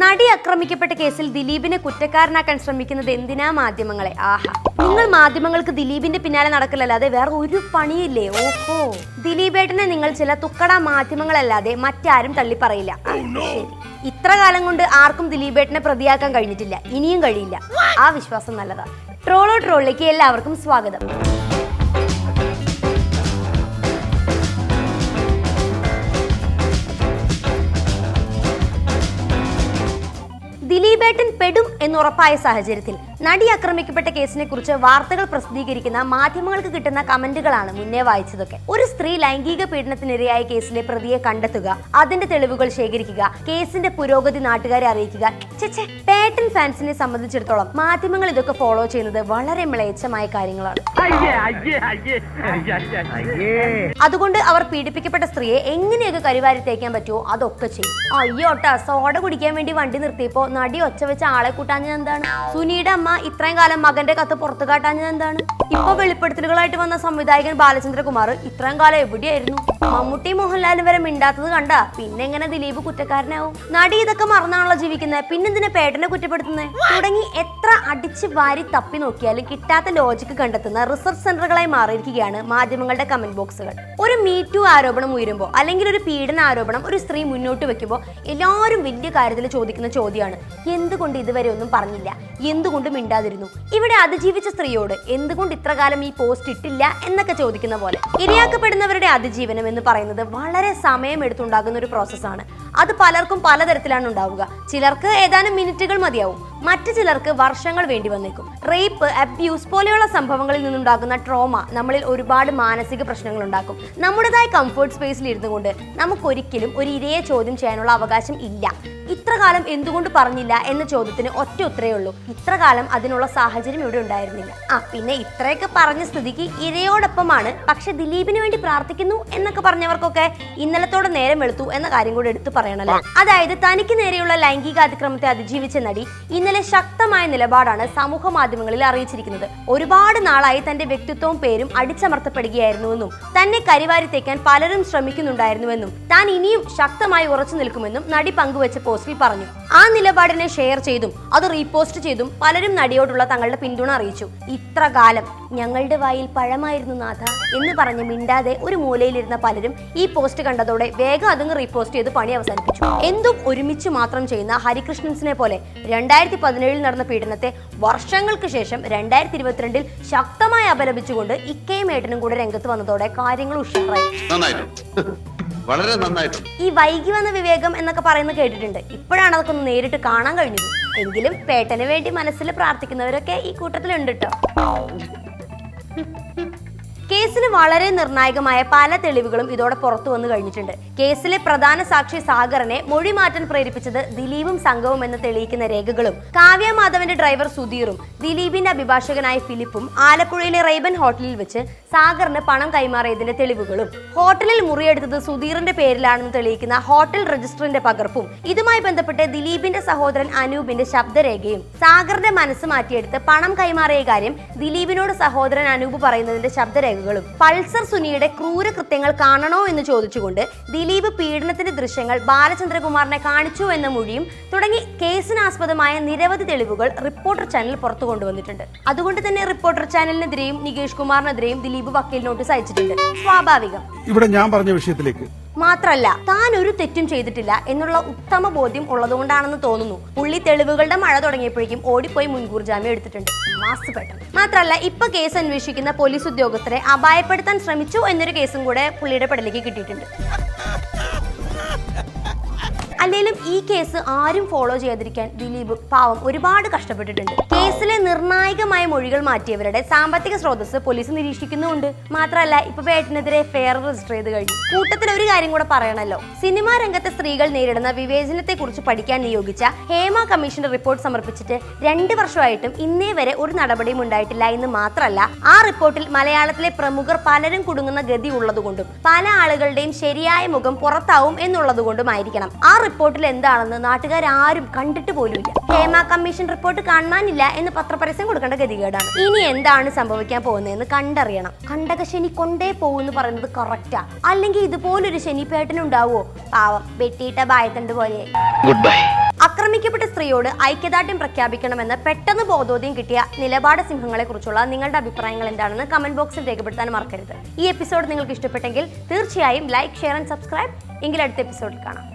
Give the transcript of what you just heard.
നടി ആക്രമിക്കപ്പെട്ട കേസിൽ ദിലീപിനെ കുറ്റക്കാരനാക്കാൻ ശ്രമിക്കുന്നത് എന്തിനാ മാധ്യമങ്ങളെ? ആഹാ, നിങ്ങൾ മാധ്യമങ്ങൾക്ക് ദിലീപിന്റെ പിന്നാലെ നടക്കില്ലല്ലാതെ വേറെ ഒരു പണിയില്ലേ? ഓഹോ, ദിലീപേട്ടനെ നിങ്ങൾ ചില തുക്കട മാധ്യമങ്ങളല്ലാതെ മറ്റാരും തള്ളിപ്പറയില്ല. ശരി, ഇത്ര കാലം കൊണ്ട് ആർക്കും ദിലീപേട്ടനെ പ്രതിയാക്കാൻ കഴിഞ്ഞിട്ടില്ല, ഇനിയും കഴിയില്ല. ആ വിശ്വാസം നല്ലതാ. ട്രോളിലേക്ക് എല്ലാവർക്കും സ്വാഗതം. ദിലീപേട്ടൻ പെടും എന്നുറപ്പായ സാഹചര്യത്തിൽ നടി ആക്രമിക്കപ്പെട്ട കേസിനെ കുറിച്ച് വാർത്തകൾ പ്രസിദ്ധീകരിക്കുന്ന മാധ്യമങ്ങൾക്ക് കിട്ടുന്ന കമന്റുകളാണ് മുന്നേ വായിച്ചതൊക്കെ. ഒരു സ്ത്രീ ലൈംഗിക പീഡനത്തിനിരയായ കേസിലെ പ്രതിയെ കണ്ടെത്തുക, അതിന്റെ തെളിവുകൾ ശേഖരിക്കുക, കേസിന്റെ പുരോഗതി നാട്ടുകാരെ അറിയിക്കുക. പേട്ടൻ ഫാൻസിനെ സംബന്ധിച്ചിടത്തോളം മാധ്യമങ്ങൾ ഇതൊക്കെ ഫോളോ ചെയ്യുന്നത് വളരെ മ്ലേച്ഛമായ കാര്യങ്ങളാണ്. അതുകൊണ്ട് അവർ പീഡിപ്പിക്കപ്പെട്ട സ്ത്രീയെ എങ്ങനെയൊക്കെ കരിവാരി തേക്കാൻ പറ്റുമോ അതൊക്കെ ചെയ്യും. അയ്യോട്ടാ, സോഡ കുടിക്കാൻ വേണ്ടി വണ്ടി നിർത്തിയപ്പോ നടി ഒച്ച വെച്ച ആളെ കൂട്ടാഞ്ഞത് എന്താണ്? സുനിയുടെ അമ്മ ഇത്രയും കാലം മകന്റെ കത്ത് പുറത്തു കാട്ടാഞ്ഞത് എന്താണ്? ഇപ്പൊ വെളിപ്പെടുത്തലുകളായിട്ട് വന്ന സംവിധായകൻ ബാലചന്ദ്രകുമാർ ഇത്രയും കാലം എവിടെയായിരുന്നു? മമ്മൂട്ടി മോഹൻലാലും വരെ മിണ്ടാത്തത് കണ്ട പിന്നെ എങ്ങനെ ദിലീപ് കുറ്റക്കാരനാവും? നടി ഇതൊക്കെ മറന്നാണല്ലോ ജീവിക്കുന്നത്, പിന്നെന്തിനാ പേട്ടനെ കുറ്റപ്പെടുത്തുന്നത്? തുടങ്ങി എത്ര അടിച്ച് വാരി തപ്പി നോക്കിയാലും കിട്ടാത്ത ലോജിക്ക് കണ്ടെത്തുന്ന റിസർച്ച് സെന്ററുകളായി മാറിയിരിക്കുകയാണ് മാധ്യമങ്ങളുടെ കമന്റ് ബോക്സുകൾ. ഒരു മീറ്റു ആരോപണം ഉയരുമ്പോൾ അല്ലെങ്കിൽ ഒരു പീഡന ആരോപണം ഒരു സ്ത്രീ മുന്നോട്ട് വെക്കുമ്പോൾ എല്ലാവരും വലിയ കാര്യത്തിൽ ചോദിക്കുന്ന ചോദ്യമാണ്, എന്തുകൊണ്ട് ഇതുവരെ ഒന്നും പറഞ്ഞില്ല, എന്തുകൊണ്ട് മിണ്ടാതിരുന്നു? ഇവിടെ അതിജീവിച്ച സ്ത്രീയോട് എന്തുകൊണ്ട് ഇത്ര കാലം ഈ പോസ്റ്റ് ഇട്ടില്ല എന്നൊക്കെ ചോദിക്കുന്ന പോലെ. ഇരയാക്കപ്പെടുന്നവരുടെ അതിജീവനം എന്ന് പറയുന്നത് വളരെ സമയമെടുത്തുണ്ടാകുന്ന ഒരു പ്രോസസ്സാണ്. അത് പലർക്കും പലതരത്തിലാണ് ഉണ്ടാവുക. ചിലർക്ക് ഏതാനും മിനിറ്റുകൾ മതിയാവും, മറ്റു ചിലർക്ക് വർഷങ്ങൾ വേണ്ടി വന്നേക്കും. റേപ്പ്, അബ്യൂസ് പോലെയുള്ള സംഭവങ്ങളിൽ നിന്നുണ്ടാകുന്ന ട്രോമ നമ്മളിൽ ഒരുപാട് മാനസിക പ്രശ്നങ്ങൾ ഉണ്ടാക്കും. നമ്മുടേതായ കംഫർട്ട് സ്പേസിൽ ഇരുന്നു കൊണ്ട് നമുക്കൊരിക്കലും ഒരു ഇരയെ ചോദ്യം ചെയ്യാനുള്ള അവകാശം ഇല്ല. ഇത്ര കാലം എന്തുകൊണ്ട് പറഞ്ഞില്ല എന്ന ചോദ്യത്തിന് ഒറ്റ ഉത്തരേ ഉള്ളൂ, ഇത്ര കാലം അതിനുള്ള സാഹചര്യം ഇവിടെ ഉണ്ടായിരുന്നില്ല. പിന്നെ ഇത്രയൊക്കെ പറഞ്ഞ സ്ഥിതിക്ക് ഇരയോടൊപ്പമാണ്, പക്ഷെ ദിലീപിന് വേണ്ടി പ്രാർത്ഥിക്കുന്നു എന്നൊക്കെ പറഞ്ഞവർക്കൊക്കെ ഇന്നലത്തോടെ നേരം വെളുത്തു എന്ന കാര്യം കൂടെ എടുത്തു പറയണല്ലോ. അതായത് തനിക്ക് നേരെയുള്ള ലൈംഗിക അതിക്രമത്തെ അതിജീവിച്ച നടി ഇന്നലെ ശക്തമായ നിലപാടാണ് സമൂഹ മാധ്യമങ്ങളിൽ അറിയിച്ചിരിക്കുന്നത്. ഒരുപാട് നാളായി തന്റെ വ്യക്തിത്വവും പേരും അടിച്ചമർത്തപ്പെടുകയായിരുന്നുവെന്നും തന്നെ കരിവാരി തേക്കാൻ പലരും ശ്രമിക്കുന്നുണ്ടായിരുന്നുവെന്നും താൻ ഇനിയും ശക്തമായി ഉറച്ചു നിൽക്കുമെന്നും നടി പങ്കുവച്ച പോസ്റ്റിൽ പറഞ്ഞു. ആ നിലപാടിനെ ഷെയർ ചെയ്തും അത് റീപോസ്റ്റ് ചെയ്തും പലരും നടിയോടുള്ള തങ്ങളുടെ പിന്തുണ അറിയിച്ചു. ഇത്ര കാലം ഞങ്ങളുടെ വായിൽ പഴമായിരുന്നു നാഥ എന്ന് പറഞ്ഞ് മിണ്ടാതെ ഒരു മൂലയിലിരുന്ന പലരും ഈ പോസ്റ്റ് കണ്ടതോടെ വേഗം അതങ്ങ് റീപോസ്റ്റ് ചെയ്ത് പണി അവസാനിപ്പിച്ചു. എന്തും ഒരുമിച്ച് മാത്രം ചെയ്യുന്ന ഹരികൃഷ്ണൻസിനെ പോലെ 2017 നടന്ന പീഡനത്തെ വർഷങ്ങൾക്ക് ശേഷം 2022 ശക്തമായി അപലപിച്ചുകൊണ്ട് ഇക്കയും ഏട്ടനും കൂടെ രംഗത്ത് വന്നതോടെ കാര്യങ്ങൾ ഉഷാറായി. വളരെ നന്നായിട്ട്. ഈ വൈകി വന്ന വിവേകം എന്നൊക്കെ പറയുന്നത് കേട്ടിട്ടുണ്ട്. ഇപ്പോഴാണ് അതൊക്കെ ഒന്ന് നേരിട്ട് കാണാൻ കഴിഞ്ഞത്. എങ്കിലും പേട്ടന് വേണ്ടി മനസ്സിൽ പ്രാർത്ഥിക്കുന്നവരൊക്കെ ഈ കൂട്ടത്തിലുണ്ട് കേട്ടോ. കേസിന് വളരെ നിർണായകമായ പല തെളിവുകളും ഇതോടെ പുറത്തു വന്നു കഴിഞ്ഞിട്ടുണ്ട്. കേസിലെ പ്രധാന സാക്ഷി സാഗറിനെ മൊഴി മാറ്റാൻ പ്രേരിപ്പിച്ചത് ദിലീപും സംഘവും എന്ന് തെളിയിക്കുന്ന രേഖകളും, കാവ്യ മാധവന്റെ ഡ്രൈവർ സുധീറും ദിലീപിന്റെ അഭിഭാഷകനായ ഫിലിപ്പും ആലപ്പുഴയിലെ റേബൻ ഹോട്ടലിൽ വെച്ച് സാഗറിന് പണം കൈമാറിയതിന്റെ തെളിവുകളും, ഹോട്ടലിൽ മുറിയെടുത്തത് സുധീറിന്റെ പേരിലാണെന്ന് തെളിയിക്കുന്ന ഹോട്ടൽ രജിസ്റ്ററിന്റെ പകർപ്പും, ഇതുമായി ബന്ധപ്പെട്ട് ദിലീപിന്റെ സഹോദരൻ അനൂപിന്റെ ശബ്ദരേഖയും, സാഗറിന്റെ മനസ്സ് മാറ്റിയെടുത്ത് പണം കൈമാറിയ കാര്യം ദിലീപിനോട് സഹോദരൻ അനൂപ് പറയുന്നതിന്റെ ശബ്ദരേഖ, പൾസർ സുനിയുടെ ക്രൂരകൃത്യങ്ങൾ കാണണോ എന്ന് ചോദിച്ചുകൊണ്ട് ദിലീപ് പീഡനത്തിന്റെ ദൃശ്യങ്ങൾ ബാലചന്ദ്രകുമാറിനെ കാണിച്ചു എന്ന മൊഴിയും തുടങ്ങി കേസിനാസ്പദമായ നിരവധി തെളിവുകൾ റിപ്പോർട്ടർ ചാനൽ പുറത്തു കൊണ്ടുവന്നിട്ടുണ്ട്. അതുകൊണ്ട് തന്നെ റിപ്പോർട്ടർ ചാനലിനെതിരെയും നികേഷ് കുമാറിനെതിരെയും ദിലീപ് വക്കീൽ നോട്ടീസ് അയച്ചിട്ടുണ്ട്. സ്വാഭാവികം. ഇവിടെ ഞാൻ പറഞ്ഞ വിഷയത്തിലേക്ക് മാത്രല്ല, താൻ ഒരു തെറ്റും ചെയ്തിട്ടില്ല എന്നുള്ള ഉത്തമ ബോധ്യം ഉള്ളതുകൊണ്ടാണെന്ന് തോന്നുന്നു പുള്ളി തെളിവുകളുടെ മഴ തുടങ്ങിയപ്പോഴേക്കും ഓടിപ്പോയി മുൻകൂർ ജാമ്യം എടുത്തിട്ടുണ്ട്. മാത്രല്ല, ഇപ്പൊ കേസ് അന്വേഷിക്കുന്ന പോലീസ് ഉദ്യോഗസ്ഥരെ അപായപ്പെടുത്താൻ ശ്രമിച്ചു എന്നൊരു കേസും കൂടെ പുള്ളിയുടെ പടലേക്ക് കിട്ടിയിട്ടുണ്ട്. അല്ലെങ്കിലും ഈ കേസ് ആരും ഫോളോ ചെയ്യാതിരിക്കാൻ ദിലീപ് പാവം ഒരുപാട് കഷ്ടപ്പെട്ടിട്ടുണ്ട്. കേസിലെ നിർണായകമായ മൊഴികൾ മാറ്റിയവരുടെ സാമ്പത്തിക സ്രോതസ് പോലീസ് നിരീക്ഷിക്കുന്നുമുണ്ട്. മാത്രമല്ല, ഇപ്പൊ പേട്ടനെതിരെ എഫ്ഐആർ രജിസ്റ്റർ ചെയ്ത് കഴിഞ്ഞു. കൂട്ടത്തിൽ ഒരു കാര്യം കൂടെ പറയണല്ലോ, സിനിമാ രംഗത്തെ സ്ത്രീകൾ നേരിടുന്ന വിവേചനത്തെ കുറിച്ച് പഠിക്കാൻ നിയോഗിച്ച ഹേമ കമ്മീഷന്റെ റിപ്പോർട്ട് സമർപ്പിച്ചിട്ട് 2 വർഷമായിട്ടും ഇന്നേ വരെ ഒരു നടപടിയും ഉണ്ടായിട്ടില്ല എന്ന് മാത്രമല്ല, ആ റിപ്പോർട്ടിൽ മലയാളത്തിലെ പ്രമുഖർ പലരും കുടുങ്ങുന്ന ഗതി ഉള്ളതുകൊണ്ടും പല ആളുകളുടെയും ശരിയായ മുഖം പുറത്താവും എന്നുള്ളതുകൊണ്ടുമായിരിക്കണം ആ റിപ്പോർട്ടിൽ എന്താണെന്ന് നാട്ടുകാരും കണ്ടിട്ട് പോലുമില്ല. ഹേമ കമ്മീഷൻ റിപ്പോർട്ട് കാണാനില്ല എന്ന് പത്രപരസ്യം കൊടുക്കേണ്ട ഗതികേടാണ്. ഇനി എന്താണ് സംഭവിക്കാൻ പോകുന്നതെന്ന് കണ്ടറിയണം. കണ്ടക ശനി കൊണ്ടേ പോകുന്നു പറയുന്നത് കറക്റ്റാ. അല്ലെങ്കിൽ ഇതുപോലൊരു ശനിപ്പേട്ടനുണ്ടാവോ? പാവം വെട്ടിയിട്ട ബായത്തണ്ട് പോലെ. Good bye. ആക്രമിക്കപ്പെട്ട സ്ത്രീയോട് ഐക്യദാർഢ്യം പ്രഖ്യാപിക്കണമെന്ന് പെട്ടെന്ന് ബോധോദയം കിട്ടിയ നിലപാട് സിംഹങ്ങളെ കുറിച്ചുള്ള നിങ്ങളുടെ അഭിപ്രായങ്ങൾ എന്താണെന്ന് കമന്റ് ബോക്സിൽ രേഖപ്പെടുത്താൻ മറക്കരുത്. ഈ എപ്പിസോഡ് നിങ്ങൾക്ക് ഇഷ്ടപ്പെട്ടെങ്കിൽ തീർച്ചയായും ലൈക്ക്, ഷെയർ ആൻഡ് സബ്സ്ക്രൈബ്. എങ്കിൽ അടുത്ത എപ്പിസോഡിൽ കാണാം.